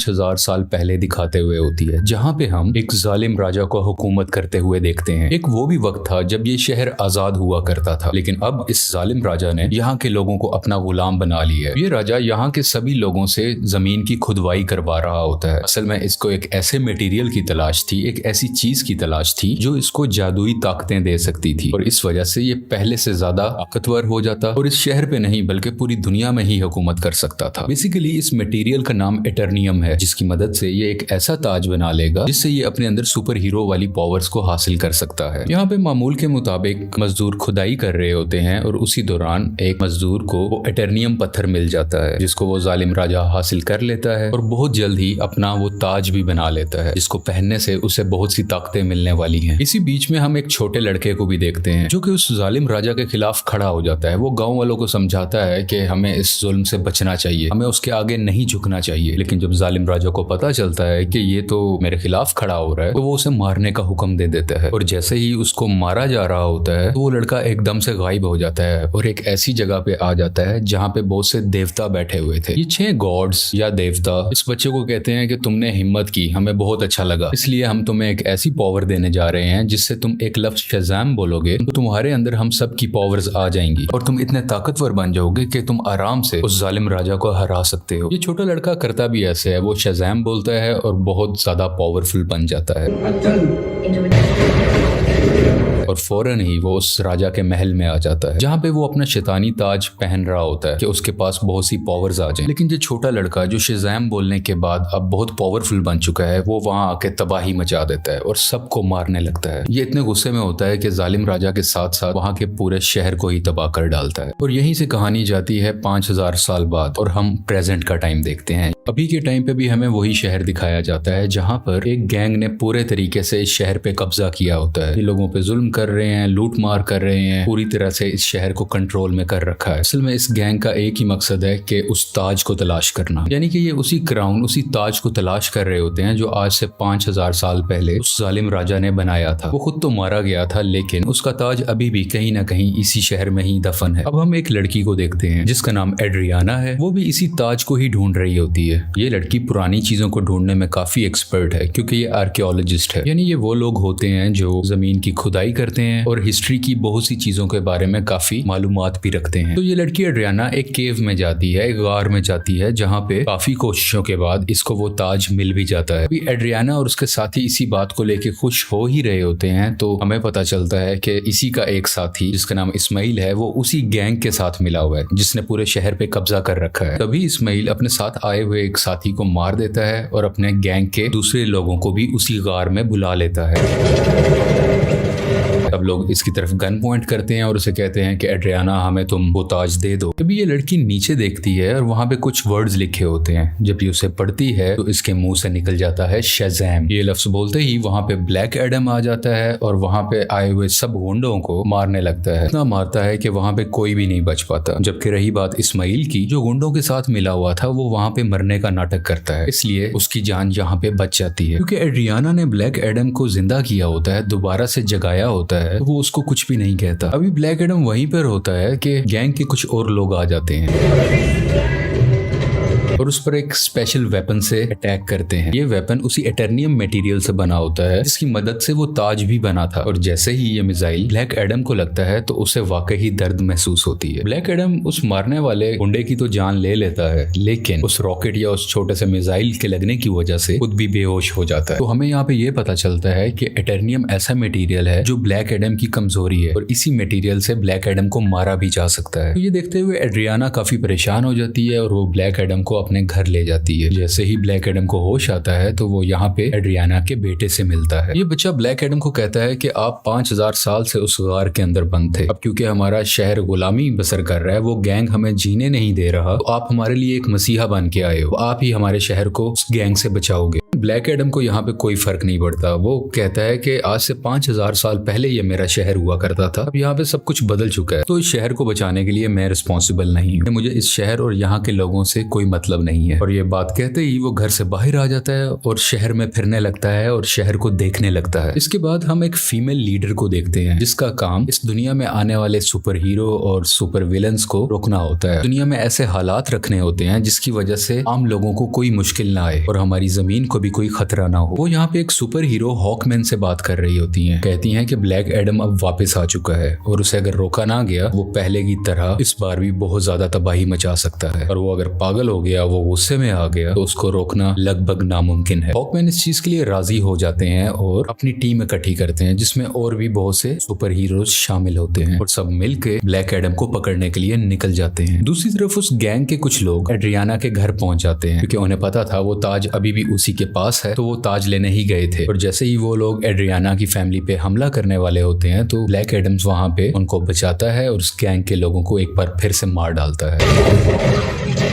5000 साल पहले दिखाते हुए होती है, जहाँ पे हम एक जालिम राजा को हुकूमत करते हुए देखते हैं। एक वो भी वक्त था जब ये शहर आजाद हुआ करता था, लेकिन अब इस जालिम राजा ने यहाँ के लोगों को अपना गुलाम बना लिया है। ये राजा यहाँ के सभी लोगों से जमीन की खुदवाई करवा रहा होता है। असल में इसको एक ऐसे मटेरियल की तलाश थी, एक ऐसी चीज की तलाश थी जो इसको जादुई ताकतें दे सकती थी, और इस वजह से ये पहले से ज्यादा ताकतवर हो जाता और इस शहर पे नहीं बल्कि पूरी दुनिया में ही हुकूमत कर सकता था। बेसिकली इस मटेरियल का नाम एटर्नियम है, जिसकी मदद से ये एक ऐसा ताज बना लेगा जिससे ये अपने अंदर सुपर हीरो वाली पावर्स को हासिल कर सकता है। यहाँ पे मामूल के मुताबिक मजदूर खुदाई कर रहे होते हैं और उसी दौरान एक मजदूर को वो एटर्नियम पत्थर मिल जाता है, जिसको वो जालिम राजा हासिल कर लेता है और बहुत जल्द ही अपना वो ताज भी बना लेता है, जिसको पहनने से उसे बहुत सी ताकतें मिलने वाली हैं। इसी बीच में हम एक छोटे लड़के को भी देखते हैं जो कि उस जालिम राजा के खिलाफ खड़ा हो जाता है। वो गांव वालों को समझाता है कि हमें इस जुल्म से बचना चाहिए, हमें उसके आगे नहीं झुकना चाहिए। लेकिन जब जालिम राजा को पता चलता है कि ये तो मेरे खिलाफ खड़ा हो रहा है, तो वो उसे मारने का हुक्म दे देता है। और जैसे ही उसको मारा जा रहा होता है तो वो लड़का एकदम से गायब हो जाता है और एक ऐसी जगह पे आ जाता है जहाँ पे बहुत से देवता बैठे हुए थे। ये 6 गॉड्स या देवता इस बच्चे को कहते हैं कि तुमने हिम्मत की, हमें बहुत अच्छा लगा, इसलिए हम तुम्हें एक ऐसी पावर देने जा रहे हैं जिससे तुम एक लफ्ज शज़ाम बोलोगे तो तुम्हारे अंदर हम सब की पावर्स आ जाएंगी और तुम इतने ताकतवर बन जाओगे कि तुम आराम से उस जालिम राजा को हरा सकते हो। ये छोटा लड़का करता भी ऐसे है, वो शज़ाम बोलता है और बहुत ज्यादा पावरफुल बन जाता है और फौरन ही वो उस राजा के महल में आ जाता है, जहाँ पे वो अपना शैतानी ताज पहन रहा होता है कि उसके पास बहुत सी पावर्स आ जाएं। लेकिन ये छोटा लड़का जो शज़ाम बोलने के बाद अब बहुत पावरफुल बन चुका है, वो वहाँ आके तबाही मचा देता है और सबको मारने लगता है। ये इतने गुस्से में होता है कि जालिम राजा के साथ साथ वहाँ के पूरे शहर को ही तबाह कर डालता है। और यहीं से कहानी जाती है 5000 साल बाद और हम प्रेजेंट का टाइम देखते हैं। अभी के टाइम पे भी हमें वही शहर दिखाया जाता है जहाँ पर एक गैंग ने पूरे तरीके से इस शहर पे कब्जा किया होता है। ये लोगों पे जुल्म कर रहे हैं, लूट मार कर रहे हैं, पूरी तरह से इस शहर को कंट्रोल में कर रखा है। असल में इस गैंग का एक ही मकसद है कि उस ताज को तलाश करना, यानी कि ये उसी क्राउन, उसी ताज को तलाश कर रहे होते हैं जो आज से 5000 साल पहले उस जालिम राजा ने बनाया था। वो खुद तो मारा गया था, लेकिन उसका ताज अभी भी कहीं ना कहीं इसी शहर में ही दफन है। अब हम एक लड़की को देखते हैं जिसका नाम एड्रियाना है। वो भी इसी ताज को ही ढूंढ रही होती है। ये लड़की पुरानी चीजों को ढूंढने में काफी एक्सपर्ट है क्योंकि ये आर्कियोलॉजिस्ट है, यानी ये वो लोग होते हैं जो जमीन की खुदाई करते हैं और हिस्ट्री की बहुत सी चीजों के बारे में काफी मालूमात भी रखते हैं। तो ये लड़की एड्रियाना एक केव में जाती है, एक गार में जाती है, जहाँ पे काफी कोशिशों के बाद इसको वो ताज मिल भी जाता है। अभी एड्रियाना और उसके साथी इसी बात को लेके खुश हो ही रहे होते हैं तो हमें पता चलता है कि इसी का एक साथी जिसका नाम इस्माइल है, वो उसी गैंग के साथ मिला हुआ है जिसने पूरे शहर पे कब्जा कर रखा है। तभी इस्माइल अपने साथ आए हुए एक साथी को मार देता है और अपने गैंग के दूसरे लोगों को भी उसी गार में बुला लेता है। सब लोग इसकी तरफ गन पॉइंट करते हैं और उसे कहते हैं कि एड्रियाना हमें तुम वो ताज दे दो। तभी ये लड़की नीचे देखती है और वहाँ पे कुछ वर्ड्स लिखे होते हैं। जब ये उसे पढ़ती है तो इसके मुंह से निकल जाता है शज़ाम। ये लफ्ज बोलते ही वहाँ पे ब्लैक एडम आ जाता है और वहाँ पे आए हुए सब गुंडों को मारने लगता है। इतना मारता है कि वहाँ पे कोई भी नहीं बच पाता। जबकि रही बात इस्माइल की, जो गुंडों के साथ मिला हुआ था, वो वहाँ पे मरने का नाटक करता है, इसलिए उसकी जान यहाँ पे बच जाती है। क्योंकि एड्रियाना ने ब्लैक एडम को जिंदा किया होता है, दोबारा से जगाया होता है, तो वो उसको कुछ भी नहीं कहता। अभी ब्लैक एडम वहीं पर होता है कि गैंग के कुछ और लोग आ जाते हैं और उस पर एक स्पेशल वेपन से अटैक करते हैं। ये वेपन उसी एटर्नियम मटेरियल से बना होता है जिसकी मदद से वो ताज भी बना था। और जैसे ही ये मिसाइल ब्लैक एडम को लगता है तो उसे वाकई दर्द महसूस होती है। ब्लैक एडम उस मारने वाले गुंडे की तो जान ले लेता है, लेकिन उस रॉकेट या उस छोटे से मिसाइल के लगने की वजह से खुद भी बेहोश हो जाता है। तो हमें यहाँ पे ये पता चलता है कि एटर्नियम ऐसा मटेरियल है जो ब्लैक एडम की कमजोरी है और इसी मटेरियल से ब्लैक एडम को मारा भी जा सकता है। तो ये देखते हुए एड्रियाना काफी परेशान हो जाती है और वो ब्लैक एडम को अपने घर ले जाती है। जैसे ही ब्लैक एडम को होश आता है तो वो यहाँ पे एड्रियाना के बेटे से मिलता है। ये बच्चा ब्लैक एडम को कहता है कि आप 5000 साल से उस गार के अंदर बंद थे, अब क्योंकि हमारा शहर गुलामी बसर कर रहा है, वो गैंग हमें जीने नहीं दे रहा, तो आप हमारे लिए एक मसीहा बन के आए हो, आप ही हमारे शहर को उस गैंग से बचाओगे। ब्लैक एडम को यहाँ पे कोई फर्क नहीं पड़ता। वो कहता है कि आज से 5000 साल पहले ये मेरा शहर हुआ करता था, अब यहाँ पे सब कुछ बदल चुका है, तो इस शहर को बचाने के लिए मैं रिस्पॉन्सिबल नहीं हूँ, मुझे इस शहर और यहाँ के लोगों से कोई मतलब नहीं है। और ये बात कहते ही वो घर से बाहर आ जाता है और शहर में फिरने लगता है और शहर को देखने लगता है। इसके बाद हम एक फीमेल लीडर को देखते हैं जिसका काम इस दुनिया में आने वाले सुपर हीरो और सुपर विलन्स को रोकना होता है। दुनिया में ऐसे हालात रखने होते हैं जिसकी वजह से आम लोगों को कोई मुश्किल ना आए और हमारी जमीन को भी कोई खतरा ना हो। वो यहाँ पे एक सुपर हीरो हॉकमैन से बात कर रही होती हैं, कहती हैं कि ब्लैक एडम अब वापस आ चुका है और उसे अगर रोका ना गया वो पहले की तरह इस बार भी बहुत ज्यादा तबाही मचा सकता है, और वो अगर पागल हो गया, वो गुस्से में आ गया, तो उसको रोकना लगभग नामुमकिन है। हॉकमैन इस चीज के लिए राजी हो जाते हैं और अपनी टीम इकट्ठी करते हैं जिसमें और भी बहुत से सुपर हीरोज शामिल होते हैं और सब मिलकर ब्लैक एडम को पकड़ने के लिए निकल जाते हैं। दूसरी तरफ उस गैंग के कुछ लोग एड्रियाना के घर पहुंच जाते हैं क्योंकि उन्हें पता था वो ताज अभी भी उसी के पास है, तो वो ताज लेने ही गए थे। और जैसे ही वो लोग एड्रियाना की फैमिली पे हमला करने वाले होते हैं तो ब्लैक एडम्स वहां पे उनको बचाता है और उस गैंग के लोगों को एक बार फिर से मार डालता है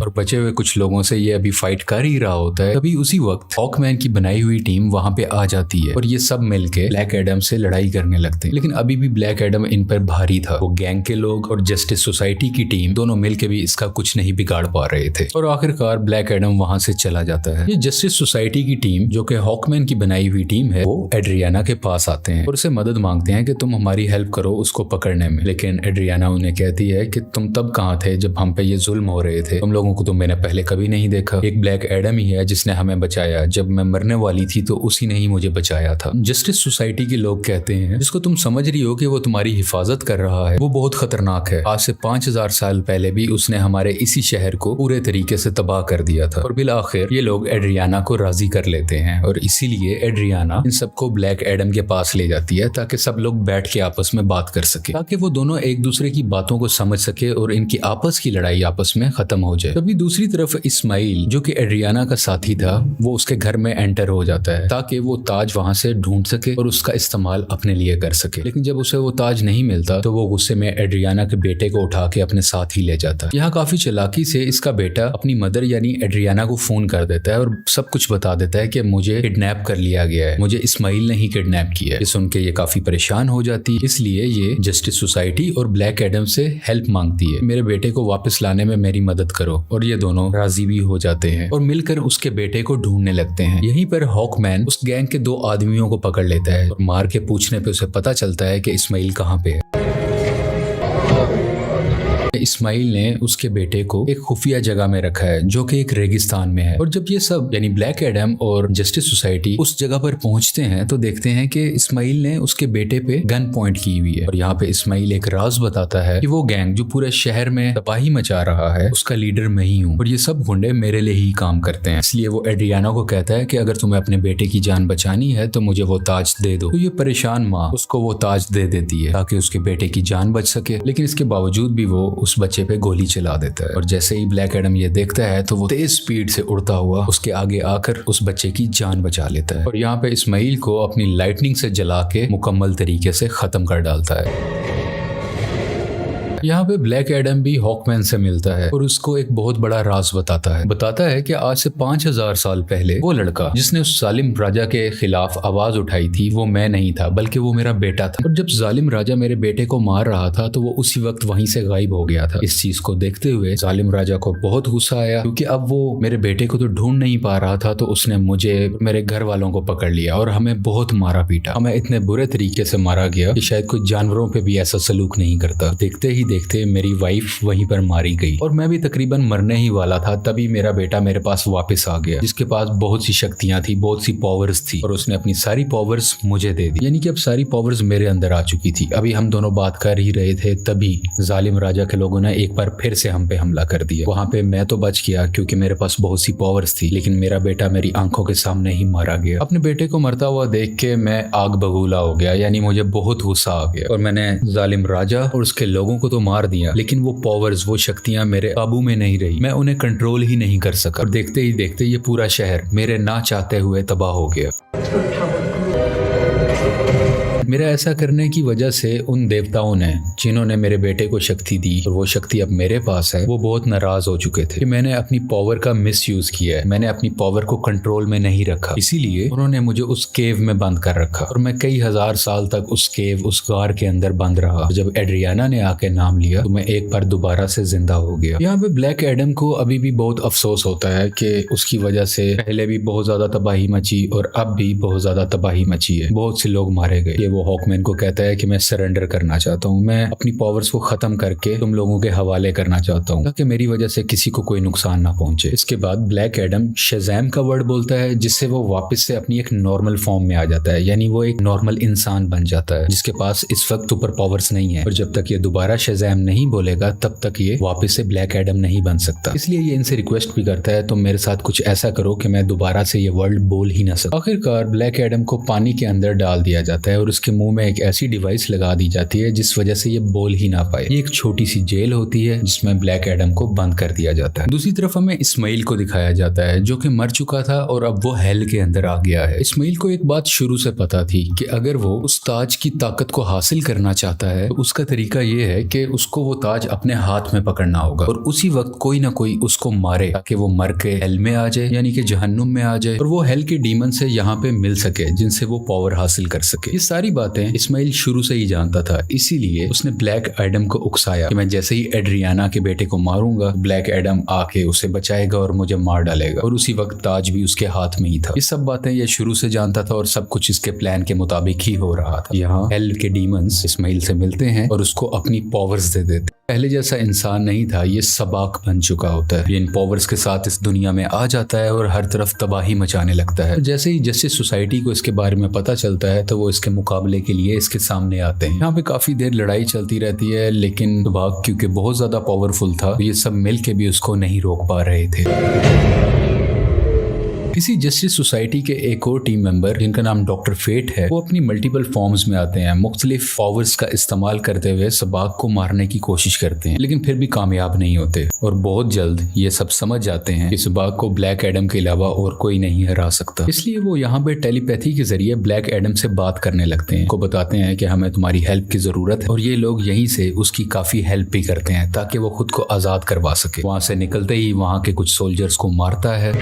और बचे हुए कुछ लोगों से ये अभी फाइट कर ही रहा होता है। तभी उसी वक्त हॉकमैन की बनाई हुई टीम वहां पे आ जाती है और ये सब मिलके ब्लैक एडम से लड़ाई करने लगते हैं, लेकिन अभी भी ब्लैक एडम इन पर भारी था। वो गैंग के लोग और जस्टिस सोसाइटी की टीम दोनों मिलके भी इसका कुछ नहीं बिगाड़ पा रहे थे और आखिरकार ब्लैक एडम वहां से चला जाता है। ये जस्टिस सोसाइटी की टीम जो कि हॉकमैन की बनाई हुई टीम है, वो एड्रियाना के पास आते हैं और उसे मदद मांगते हैं कि तुम हमारी हेल्प करो उसको पकड़ने में। लेकिन एड्रियाना उन्हें कहती है कि तुम तब कहाँ थे जब हम पे ये जुल्म हो रहे थे, तुम लोगों को तो मैंने पहले कभी नहीं देखा। एक ब्लैक एडम ही है जिसने हमें बचाया, जब मैं मरने वाली थी तो उसी ने ही मुझे बचाया था। जस्टिस सोसाइटी के लोग कहते हैं जिसको तुम समझ रही हो कि वो तुम्हारी हिफाजत कर रहा है वो बहुत खतरनाक है, आज से 5000 साल पहले भी उसने हमारे इसी शहर को पूरे तरीके से तबाह कर दिया था। और बिल आखिर ये लोग एड्रियाना को राजी कर लेते हैं और इसीलिए एड्रियाना इन सबको ब्लैक एडम के पास ले जाती है ताकि सब लोग बैठ के आपस में बात कर सके, ताकि वो दोनों एक दूसरे की बातों को समझ सके और इनकी आपस की लड़ाई आपस में खत्म हो जाए। तभी दूसरी तरफ इस्माइल जो कि एड्रियाना का साथी था वो उसके घर में एंटर हो जाता है ताकि वो ताज वहां से ढूंढ सके और उसका इस्तेमाल अपने लिए कर सके। लेकिन जब उसे वो ताज नहीं मिलता तो वो गुस्से में एड्रियाना के बेटे को उठा के अपने साथ ही ले जाता। यहाँ काफी चालाकी से इसका बेटा अपनी मदर यानी एड्रियाना को फोन कर देता है और सब कुछ बता देता है कि मुझे किडनैप कर लिया गया है, मुझे इस्माइल ने ही किडनैप किया है। ये सुन के ये काफी परेशान हो जाती है, इसलिए ये जस्टिस सोसाइटी और ब्लैक एडम से हेल्प मांगती है, मेरे बेटे को वापस लाने में मेरी मदद करो। और ये दोनों राजी भी हो जाते हैं और मिलकर उसके बेटे को ढूंढने लगते हैं। यहीं पर हॉकमैन उस गैंग के 2 आदमियों को पकड़ लेता है और मार के पूछने पे उसे पता चलता है कि इस्माइल कहाँ पे है। इस्माइल ने उसके बेटे को एक खुफिया जगह में रखा है जो कि एक रेगिस्तान में है। और जब ये सब यानी ब्लैक एडम और जस्टिस सोसाइटी उस जगह पर पहुंचते हैं तो देखते हैं कि इस्माइल ने उसके बेटे पे गन पॉइंट की हुई है। और यहाँ पे इस्माइल एक राज बताता है कि वो गैंग जो पूरे शहर में तबाही मचा रहा है उसका लीडर मैं ही हूँ और ये सब गुंडे मेरे लिए ही काम करते हैं। इसलिए वो एड्रियाना को कहता है कि अगर तुम्हें अपने बेटे की जान बचानी है तो मुझे वो ताज दे दो। तो ये परेशान माँ उसको वो ताज दे देती है ताकि उसके बेटे की जान बच सके, लेकिन इसके बावजूद भी वो उस बच्चे पे गोली चला देता है। और जैसे ही ब्लैक एडम ये देखता है तो वो तेज स्पीड से उड़ता हुआ उसके आगे आकर उस बच्चे की जान बचा लेता है और यहाँ पे इस्माइल को अपनी लाइटनिंग से जला के मुकम्मल तरीके से खत्म कर डालता है। यहाँ पे ब्लैक एडम भी हॉकमैन से मिलता है और उसको एक बहुत बड़ा राज बताता है कि आज से 5000 साल पहले वो लड़का जिसने उस जालिम राजा के खिलाफ आवाज उठाई थी वो मैं नहीं था बल्कि वो मेरा बेटा था। और जब जालिम राजा मेरे बेटे को मार रहा था तो वो उसी वक्त वहीं से गायब हो गया था। इस चीज को देखते हुए जालिम राजा को बहुत गुस्सा आया क्योंकि अब वो मेरे बेटे को तो ढूंढ नहीं पा रहा था, तो उसने मुझे मेरे घर वालों को पकड़ लिया और हमें बहुत मारा पीटा। हमें इतने बुरे तरीके से मारा गया कि शायद कोई जानवरों पे भी ऐसा सलूक नहीं करता। देखते ही देखते मेरी वाइफ वहीं पर मारी गई और मैं भी तकरीबन मरने ही वाला था। तभी मेरा बेटा मेरे पास वापस आ गया जिसके पास बहुत सी शक्तियां थी, बहुत सी पावर्स थी और उसने अपनी सारी पावर्स मुझे दे दी, यानी कि अब सारी पावर्स मेरे अंदर आ चुकी थी। अभी हम दोनों बात कर ही रहे थे तभी जालिम राजा के लोगों ने एक बार फिर से हम पे हमला कर दिया। वहां पे मैं तो बच गया क्योंकि मेरे पास बहुत सी पावर्स थी, लेकिन मेरा बेटा मेरी आंखों के सामने ही मारा गया। अपने बेटे को मरता हुआ देख के मैं आग बबूला हो गया, यानी मुझे बहुत गुस्सा आ गया और मैंने जालिम राजा और उसके लोगों को तो मार दिया, लेकिन वो पावर्स, वो शक्तियां मेरे काबू में नहीं रही। मैं उन्हें कंट्रोल ही नहीं कर सका और देखते ही देखते ये पूरा शहर मेरे ना चाहते हुए तबाह हो गया। मेरा ऐसा करने की वजह से उन देवताओं ने, जिन्होंने मेरे बेटे को शक्ति दी और वो शक्ति अब मेरे पास है, वो बहुत नाराज हो चुके थे कि मैंने अपनी पावर का मिसयूज किया है, मैंने अपनी पावर को कंट्रोल में नहीं रखा। इसीलिए उन्होंने मुझे उस केव में बंद कर रखा और मैं कई हजार साल तक उस केव, उस गार के अंदर बंद रहा। जब एड्रियाना ने आके नाम लिया तो मैं एक बार दोबारा से जिंदा हो गया। यहाँ पे ब्लैक एडम को अभी भी बहुत अफसोस होता है कि उसकी वजह से पहले भी बहुत ज्यादा तबाही मची और अब भी बहुत ज्यादा तबाही मची है, बहुत से लोग मारे गए। ये वो हॉकमैन को कहता है कि मैं सरेंडर करना चाहता हूँ, मैं अपनी पावर्स को खत्म करके तुम लोगों के हवाले करना चाहता हूँ ताकि मेरी वजह से किसी को कोई नुकसान ना पहुंचे। इसके बाद ब्लैक एडम शज़ैम का वर्ड बोलता है, जिससे वो वापस से अपनी एक नॉर्मल फॉर्म में आ जाता है, यानी वो एक नॉर्मल इंसान बन जाता है जिसके पास इस वक्त सुपर पावर्स नहीं है। और जब तक ये दोबारा शज़ैम नहीं बोलेगा तब तक ये वापस से ब्लैक एडम नहीं बन सकता। इसलिए ये इनसे रिक्वेस्ट भी करता है, तुम मेरे साथ कुछ ऐसा करो कि मैं दोबारा से ये वर्ड बोल ही ना सकूं। आखिरकार ब्लैक एडम को पानी के अंदर डाल दिया जाता है और उसके मुंह में एक ऐसी डिवाइस लगा दी जाती है जिस वजह से ये बोल ही ना पाए। ये एक छोटी सी जेल होती है जिसमें ब्लैक एडम को बंद कर दिया जाता है। दूसरी तरफ हमें इस्माइल को दिखाया जाता है जो कि मर चुका था और अब वो हेल के अंदर आ गया है। इस्माइल को एक बात शुरू से पता थी कि अगर वो उस ताज की ताकत को हासिल करना चाहता है तो उसका तरीका ये है कि उसको वो ताज अपने हाथ में पकड़ना होगा और उसी वक्त कोई ना कोई उसको मारे ताकि वो मर के हेल में आ जाए, यानी कि जहन्नुम में आ जाए और वो हेल के डीमन से यहाँ पे मिल सके जिनसे वो पावर हासिल कर सके। ये सारी बातें इस्माइल शुरू से ही जानता था, इसीलिए उसने ब्लैक एडम को उकसाया कि मैं जैसे ही एड्रियाना के बेटे को मारूंगा ब्लैक एडम आके उसे बचाएगा और मुझे मार डालेगा और उसी वक्त ताज भी उसके हाथ में ही था। ये सब बातें ये शुरू से जानता था और सब कुछ इसके प्लान के मुताबिक ही हो रहा था। यहाँ हेल के डीमंस इस्माइल से मिलते हैं और उसको अपनी पावर्स दे देते। पहले जैसा इंसान नहीं था, ये सबाक बन चुका होता है। ये इन पावर्स के साथ इस दुनिया में आ जाता है और हर तरफ तबाही मचाने लगता है। जैसे ही जस्टिस सोसाइटी को इसके बारे में पता चलता है तो वो इसके मुकाबले के लिए इसके सामने आते हैं। यहाँ पे काफी देर लड़ाई चलती रहती है, लेकिन सबाक क्योंकि बहुत ज्यादा पावरफुल था तो ये सब मिल के भी उसको नहीं रोक पा रहे थे। इसी जस्टिस सोसाइटी के एक और टीम मेंबर जिनका नाम डॉक्टर फेट है, वो अपनी मल्टीपल फॉर्म्स में आते हैं, मुख्तलिफ पावर्स का इस्तेमाल करते हुए सबाक को मारने की कोशिश करते हैं, लेकिन फिर भी कामयाब नहीं होते और बहुत जल्द ये सब समझ जाते हैं कि सबाक को ब्लैक एडम के अलावा और कोई नहीं हरा सकता। इसलिए वो यहाँ पे टेलीपैथी के जरिए ब्लैक एडम से बात करने लगते हैं, को बताते हैं कि हमें तुम्हारी हेल्प की जरूरत है और ये लोग यहीं से उसकी काफी हेल्प भी करते हैं ताकि वो खुद को आजाद करवा सके। वहां से निकलते ही वहां के कुछ सोल्जर्स को मारता है,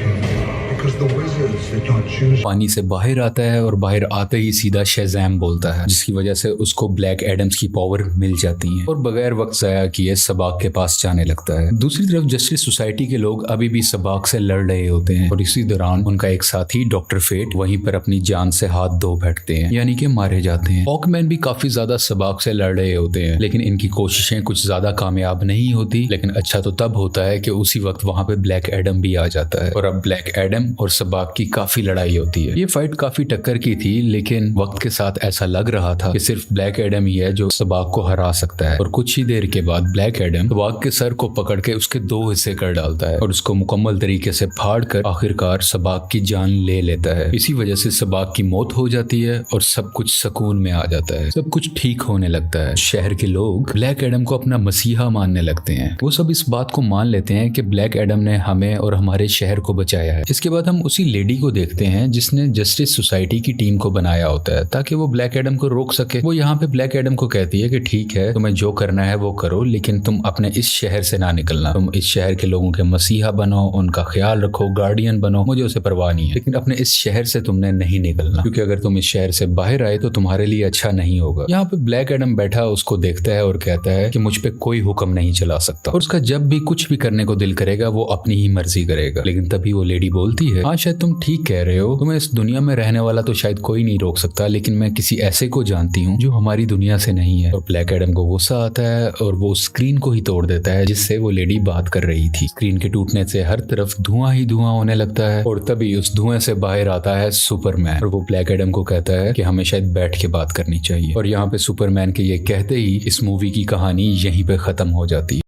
पानी से बाहर आता है और बाहर आते ही सीधा शज़ैम बोलता है, जिसकी वजह से उसको ब्लैक एडम्स की पावर मिल जाती है और बगैर वक्त ज़ाया किए सबाक के पास जाने लगता है। दूसरी तरफ जस्टिस सोसाइटी के लोग अभी भी सबाक से लड़ रहे होते हैं और इसी दौरान उनका एक साथी डॉक्टर फेट वहीं पर अपनी जान से हाथ धो बैठते हैं, यानी कि मारे जाते हैं। हॉकमैन भी काफी ज्यादा सबाक से लड़ रहे होते हैं, लेकिन इनकी कोशिशें कुछ ज्यादा कामयाब नहीं होती। लेकिन अच्छा तो तब होता है कि उसी वक्त वहां पे ब्लैक एडम भी आ जाता है और अब ब्लैक एडम और सबाक की काफी लड़ाई होती है। ये फाइट काफी टक्कर की थी, लेकिन वक्त के साथ ऐसा लग रहा था कि सिर्फ ब्लैक एडम ही है जो सबाक को हरा सकता है। और कुछ ही देर के बाद ब्लैक एडम सबाक के सर को पकड़ के उसके दो हिस्से कर डालता है और उसको मुकम्मल तरीके से फाड़ कर आखिरकार सबाक की जान ले लेता है। इसी वजह से सबाक की मौत हो जाती है और सब कुछ सुकून में आ जाता है, सब कुछ ठीक होने लगता है। शहर के लोग ब्लैक एडम को अपना मसीहा मानने लगते हैं। वो सब इस बात को मान लेते हैं कि ब्लैक एडम ने हमें और हमारे शहर को बचाया है। इसके बाद हम उसी लेडी को देखते हैं जिसने जस्टिस सोसाइटी की टीम को बनाया होता है ताकि वो ब्लैक एडम को रोक सके। वो यहाँ पे ब्लैक एडम को कहती है कि ठीक है, तुम्हें जो करना है वो करो, लेकिन तुम अपने इस शहर से ना निकलना। तुम इस शहर के लोगों के मसीहा बनो, उनका ख्याल रखो, गार्डियन बनो, मुझे उसे परवाह नहीं है, लेकिन अपने इस शहर से तुमने नहीं निकलना, क्योंकि अगर तुम इस शहर से बाहर आए तो तुम्हारे लिए अच्छा नहीं होगा। यहाँ पे ब्लैक एडम बैठा उसको देखता है और कहता है कि मुझ पे कोई हुक्म नहीं चला सकता और उसका जब भी कुछ भी करने को दिल करेगा वो अपनी ही मर्जी करेगा। लेकिन तभी वो लेडी बोलती है, हाँ शायद तुम ठीक कह रहे हो, तुम्हें इस दुनिया में रहने वाला तो शायद कोई नहीं रोक सकता, लेकिन मैं किसी ऐसे को जानती हूँ जो हमारी दुनिया से नहीं है। और ब्लैक एडम को गुस्सा आता है और वो स्क्रीन को ही तोड़ देता है जिससे वो लेडी बात कर रही थी। स्क्रीन के टूटने से हर तरफ धुआं ही धुआं होने लगता है और तभी उस धुएं से बाहर आता है सुपरमैन और वो ब्लैक एडम को कहता है कि हमें शायद बैठ के बात करनी चाहिए। और यहाँ पे सुपरमैन के ये कहते ही इस मूवी की कहानी यहीं पे खत्म हो जाती है।